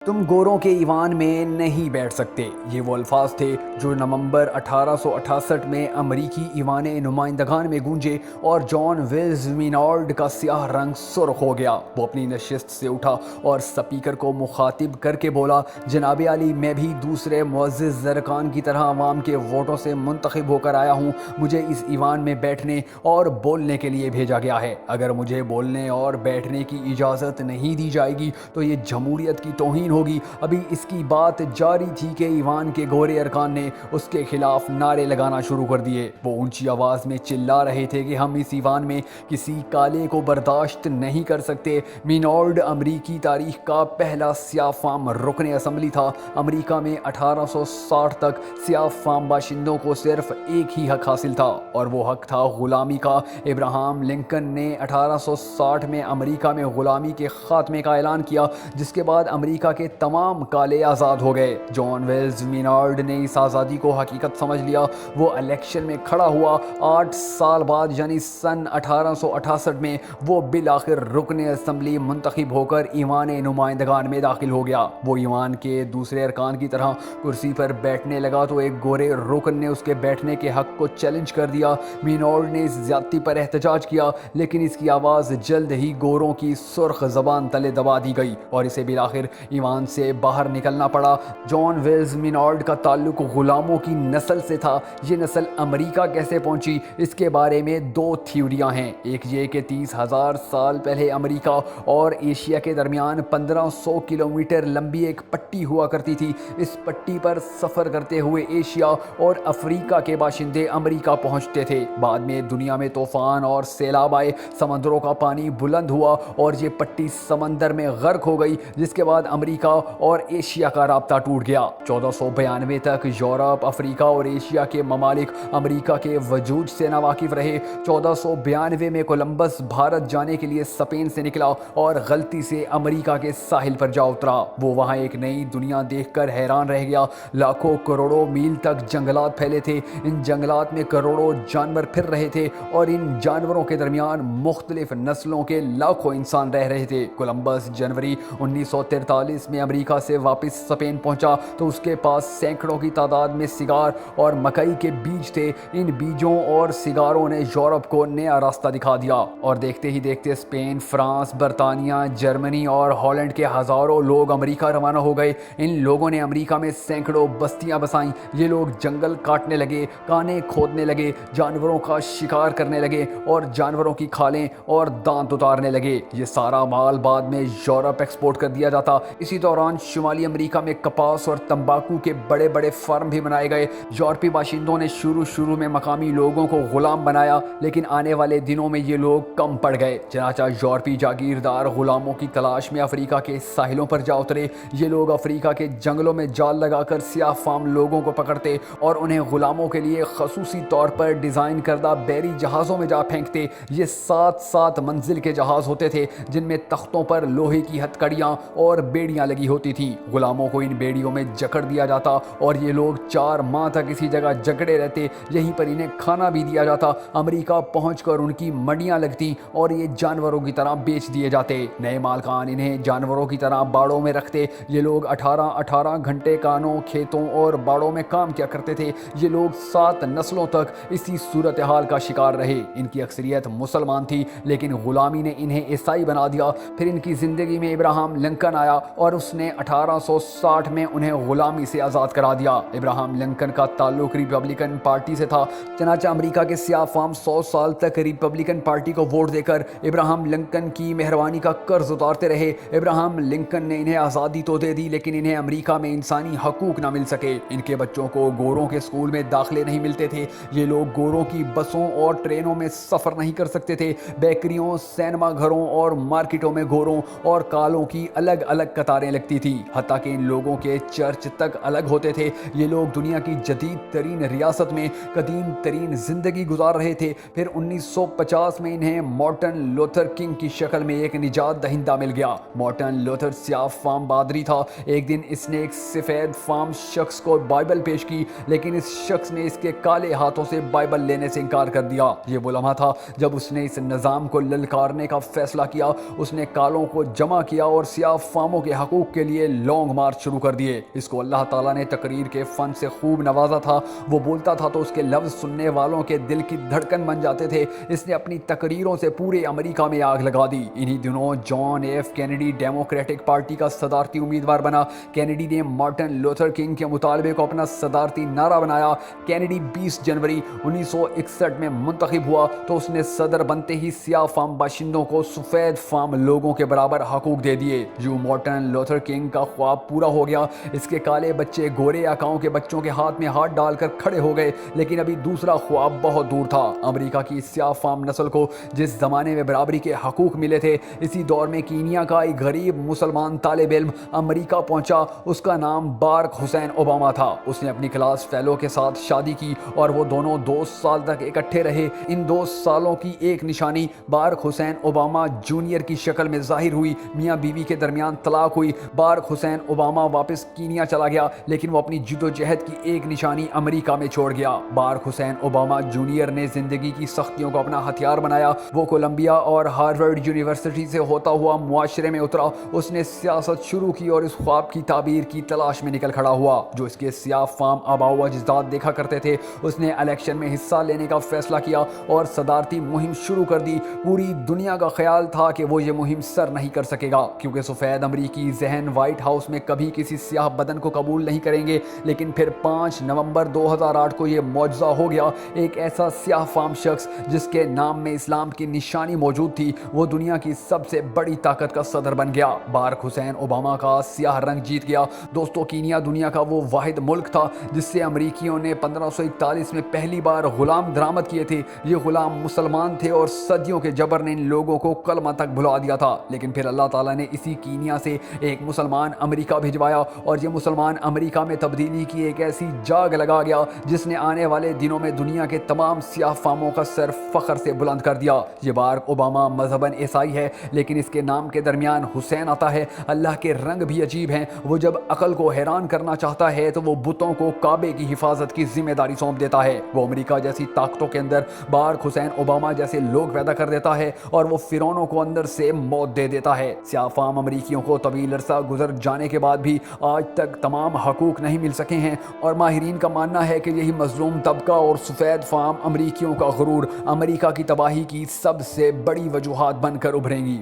تم گوروں کے ایوان میں نہیں بیٹھ سکتے، یہ وہ الفاظ تھے جو نومبر 1868 میں امریکی ایوان نمائندگان میں گونجے اور جان ویلز مینارڈ کا سیاہ رنگ سرخ ہو گیا۔ وہ اپنی نشست سے اٹھا اور سپیکر کو مخاطب کر کے بولا، جناب عالی، میں بھی دوسرے معزز زرکان کی طرح عوام کے ووٹوں سے منتخب ہو کر آیا ہوں۔ مجھے اس ایوان میں بیٹھنے اور بولنے کے لیے بھیجا گیا ہے۔ اگر مجھے بولنے اور بیٹھنے کی اجازت نہیں دی جائے گی تو یہ جمہوریت کی توہین ہوگی۔ ابھی اس کی بات جاری تھی کہ ایوان کے گورے ارکان نے اس کے خلاف نعرے لگانا شروع کر دیے۔ وہ اونچی آواز میں چلا رہے تھے کہ ہم اس ایوان میں کسی کالے کو برداشت نہیں کر سکتے۔ مینارڈ امریکی تاریخ کا پہلا سیاہ فام رکن اسمبلی تھا۔ امریکہ میں 1860 تک سیاہ فام باشندوں کو صرف ایک ہی حق حاصل تھا اور وہ حق تھا غلامی کا۔ ابراہم لنکن نے 1860 میں امریکہ میں غلامی کے خاتمے کا اعلان کیا، جس کے بعد امریکہ کے تمام کالے آزاد ہو گئے۔ جان ویلز مینارڈ نے اس آزادی کو حقیقت سمجھ لیا۔ وہ الیکشن میں کھڑا ہوا۔ 8 سال بعد یعنی سن 1868 میں وہ بالآخر رکن اسمبلی منتخب ہو کر ایوان نمائندگان میں داخل ہو گیا۔ وہ ایوان کے دوسرے ارکان کی طرح کرسی پر بیٹھنے لگا تو ایک گورے رکن نے اس کے بیٹھنے کے حق کو چیلنج کر دیا۔ مینارڈ نے اس زیادتی پر احتجاج کیا، لیکن اس کی آواز جلد ہی گوروں کی سرخ زبان تلے دبا دی گئی اور اسے بالآخر ایوان سے باہر نکلنا پڑا۔ جان ویلز مینارڈ کا تعلق غلاموں کی نسل سے تھا۔ یہ نسل امریکہ کیسے پہنچی، اس کے بارے میں 2 تھیوریاں ہیں۔ ایک یہ کہ 30,000 سال پہلے امریکہ اور ایشیا کے درمیان 1500 کلومیٹر لمبی ایک پٹی ہوا کرتی تھی۔ اس پٹی پر سفر کرتے ہوئے ایشیا اور افریقہ کے باشندے امریکہ پہنچتے تھے۔ بعد میں دنیا میں طوفان اور سیلاب آئے، سمندروں کا پانی بلند ہوا اور یہ پٹی سمندر میں غرق ہو گئی، جس کے بعد امریکہ اور ایشیا کا رابطہ ٹوٹ گیا۔ 1492 تک یورپ، افریقہ اور ایشیا کے ممالک امریکہ کے وجود سے ناواقف رہے۔ 1492 میں کولمبس بھارت جانے کے لیے اسپین سے نکلا اور غلطی سے امریکہ کے ساحل پر جا اترا۔ وہ وہاں ایک نئی دنیا دیکھ کر حیران رہ گیا۔ لاکھوں کروڑوں میل تک جنگلات پھیلے تھے۔ ان جنگلات میں کروڑوں جانور پھر رہے تھے اور ان جانوروں کے درمیان مختلف نسلوں کے لاکھوں انسان رہ رہے تھے۔ کولمبس جنوری 1943 میں امریکہ سے واپس اسپین پہنچا تو اس کے پاس سینکڑوں کی تعداد میں سگار اور مکئی کے بیج تھے۔ ان بیجوں اور سگاروں نے یورپ کو نیا راستہ دکھا دیا اور دیکھتے ہی دیکھتے اسپین، فرانس، برطانیہ، جرمنی اور ہالینڈ کے ہزاروں لوگ امریکہ روانہ ہو گئے۔ ان لوگوں نے امریکہ میں سینکڑوں بستیاں بسائیں۔ یہ لوگ جنگل کاٹنے لگے، کانیں کھودنے لگے، جانوروں کا شکار کرنے لگے اور جانوروں کی کھالیں اور دانت اتارنے لگے۔ یہ سارا مال بعد میں یورپ ایکسپورٹ کر دیا جاتا۔ اسی دوران شمالی امریکہ میں کپاس اور تمباکو کے بڑے بڑے فارم بھی بنائے گئے۔ یورپی باشندوں نے شروع میں مقامی لوگوں کو غلام بنایا، لیکن آنے والے دنوں میں یہ لوگ کم پڑ گئے۔ چنانچہ یورپی جاگیردار غلاموں کی تلاش میں افریقہ کے ساحلوں پر جا اترے۔ یہ لوگ افریقہ کے جنگلوں میں جال لگا کر سیاہ فام لوگوں کو پکڑتے اور انہیں غلاموں کے لیے خصوصی طور پر ڈیزائن کردہ بحری جہازوں میں جا پھینکتے۔ یہ 7 منزل کے جہاز ہوتے تھے جن میں تختوں پر لوہے کی ہتھکڑیاں اور بیڑیاں لگی ہوتی تھیں۔ غلاموں کو ان بیڑیوں میں جکڑ دیا جاتا اور یہ لوگ 4 ماہ تک اسی جگہ جکڑے رہتے۔ یہیں پر انہیں کھانا بھی دیا جاتا۔ امریکہ پہنچ کر ان کی منڈیاں لگتی اور یہ جانوروں کی طرح بیچ دیے جاتے۔ نئے مالکان انہیں جانوروں کی طرح باڑوں میں رکھتے۔ یہ لوگ 18 گھنٹے کانوں، کھیتوں اور باڑوں میں کام کیا کرتے تھے۔ یہ لوگ 7 نسلوں تک اسی صورتحال کا شکار رہے۔ ان کی اکثریت مسلمان تھی، لیکن غلامی نے انہیں عیسائی بنا دیا۔ پھر ان کی زندگی میں ابراہم لنکن آیا اور اس نے 1860 میں انہیں غلامی سے آزاد کرا دیا۔ ابراہم لنکن کا تعلق ریپبلکن پارٹی سے تھا، چنانچہ امریکہ کے سیاہ فام 100 سال تک ریپبلکن پارٹی کو ووٹ دے کر ابراہم لنکن کی مہربانی کا قرض اتارتے رہے۔ ابراہم لنکن نے انہیں آزادی تو دے دی، لیکن انہیں امریکہ میں انسانی حقوق نہ مل سکے۔ ان کے بچوں کو گوروں کے اسکول میں داخلے نہیں ملتے تھے۔ یہ لوگ گوروں کی بسوں اور ٹرینوں میں سفر نہیں کر سکتے تھے۔ بیکریوں، سینما گھروں اور مارکیٹوں میں گوروں اور کالوں کی الگ الگ قطاریں لگتی تھی، حتیٰ کہ ان لوگوں کے چرچ تک الگ ہوتے تھے۔ یہ لوگ دنیا کی جدید ترین ریاست میں قدیم ترین زندگی گزار رہے تھے۔ پھر 1950 میں انہیں مارٹن لوتھر کنگ کی شکل میں ایک نجات دہندہ مل گیا۔ مارٹن لوتھر سیاہ فام پادری تھا۔ ایک دن اس نے ایک سفید فام شخص کو بائبل پیش کی، لیکن اس شخص نے اس کے کالے ہاتھوں سے بائبل لینے سے انکار کر دیا۔ یہ وہ لمحہ تھا جب اس نے اس نظام کو للکارنے کا فیصلہ کیا۔ اس نے کالوں کو جمع کیا اور سیاہ فاموں کے حق حقوق کے لیے لانگ مارچ شروع کر دیے۔ اس کو اللہ تعالیٰ نے تقریر کے فن سے خوب نوازا تھا۔ وہ بولتا تھا تو اس کے لفظ سننے والوں کے دل کی دھڑکن بن جاتے تھے۔ اس نے اپنی تقریروں سے پورے امریکہ میں آگ لگا دی۔ انہی دنوں John F Kennedy Democratic Party کا صدارتی امیدوار بنا۔ کینیڈی نے مارٹن لوتھر کنگ کے مطالبے کو اپنا صدارتی نعرہ بنایا۔ کینیڈی 20 جنوری 1961 میں منتخب ہوا تو اس نے صدر بنتے ہی سیاہ فام باشندوں کو سفید فام لوگوں کے برابر حقوق دے دیے۔ جو مارٹن لوتھر کنگ کا خواب پورا ہو گیا۔ اس کے کالے بچے گورے علاقوں کے بچوں کے ہاتھ میں ہاتھ ڈال کر کھڑے ہو گئے، لیکن ابھی دوسرا خواب بہت دور تھا۔ امریکہ کی سیاہ فام نسل کو جس زمانے میں برابری کے حقوق ملے تھے، اسی دور میں کینیا کا ایک غریب مسلمان طالب علم امریکہ پہنچا۔ اس کا نام بارک حسین اوباما تھا۔ اس نے اپنی کلاس فیلو کے ساتھ شادی کی اور وہ دونوں 2 سال تک اکٹھے رہے۔ ان 2 سالوں کی ایک نشانی بارک حسین اوباما جونیئر کی شکل میں ظاہر ہوئی۔ میاں بیوی کے درمیان طلاق ہوئی۔ بارک حسین اوباما واپس کینیا چلا گیا، لیکن وہ اپنی جدوجہد کی ایک نشانی امریکہ میں چھوڑ گیا۔ بارک حسین اوباما جونیئر نے زندگی کی سختیوں کو اپنا ہتھیار بنایا۔ وہ کولمبیا اور ہارورڈ یونیورسٹی سے ہوتا ہوا معاشرے میں اترا۔ اس نے سیاست شروع کی اور اس خواب کی تعبیر کی تلاش میں نکل کھڑا ہوا جو اس کے سیاہ فام آباء و اجداد دیکھا کرتے تھے۔ اس نے الیکشن میں حصہ لینے کا فیصلہ کیا اور صدارتی مہم شروع کر دی۔ پوری دنیا کا خیال تھا کہ وہ یہ مہم سر نہیں کر سکے گا، کیونکہ سفید امریکی ذہن وائٹ ہاؤس میں کبھی کسی سیاہ بدن کو قبول نہیں کریں گے۔ لیکن پھر 5 نومبر 2008 کو یہ معجزہ ہو گیا۔ ایک ایسا سیاہ فام شخص جس کے نام میں اسلام کی نشانی موجود تھی، وہ دنیا کی سب سے بڑی طاقت کا صدر بن گیا۔ بارک حسین اوباما کا سیاہ رنگ جیت گیا۔ دوستو، کینیا دنیا کا وہ واحد ملک تھا جس سے امریکیوں نے 1541 میں پہلی بار غلام درآمد کیے تھے۔ یہ غلام مسلمان تھے اور صدیوں کے جبر نے ان لوگوں کو کلمہ تک بھلا دیا تھا، لیکن پھر اللہ تعالیٰ نے اسی کینیا سے ایک مسلمان امریکہ بھجوایا اور یہ مسلمان امریکہ میں تبدیلی کی ایک ایسی جاگ لگا گیا جس نے آنے والے دنوں میں دنیا کے تمام سیاہ فاموں کا سر فخر سے بلند کر دیا۔ یہ بارک اوباما مذہباً عیسائی ہے، لیکن اس کے نام کے درمیان حسین آتا ہے۔ اللہ کے رنگ بھی عجیب ہیں۔ وہ جب عقل کو حیران کرنا چاہتا ہے تو وہ بتوں کو کعبے کی حفاظت کی ذمہ داری سونپ دیتا ہے۔ وہ امریکہ جیسی طاقتوں کے اندر بارک حسین اوباما جیسے لوگ پیدا کر دیتا ہے اور وہ فرعونوں کو اندر سے موت دے دیتا ہے۔ سیاہ فام امریکیوں کو طویل عرصہ گزر جانے کے بعد بھی آج تک تمام حقوق نہیں مل سکے ہیں، اور ماہرین کا ماننا ہے کہ یہی مظلوم طبقہ اور سفید فام امریکیوں کا غرور امریکہ کی تباہی کی سب سے بڑی وجوہات بن کر ابھریں گی۔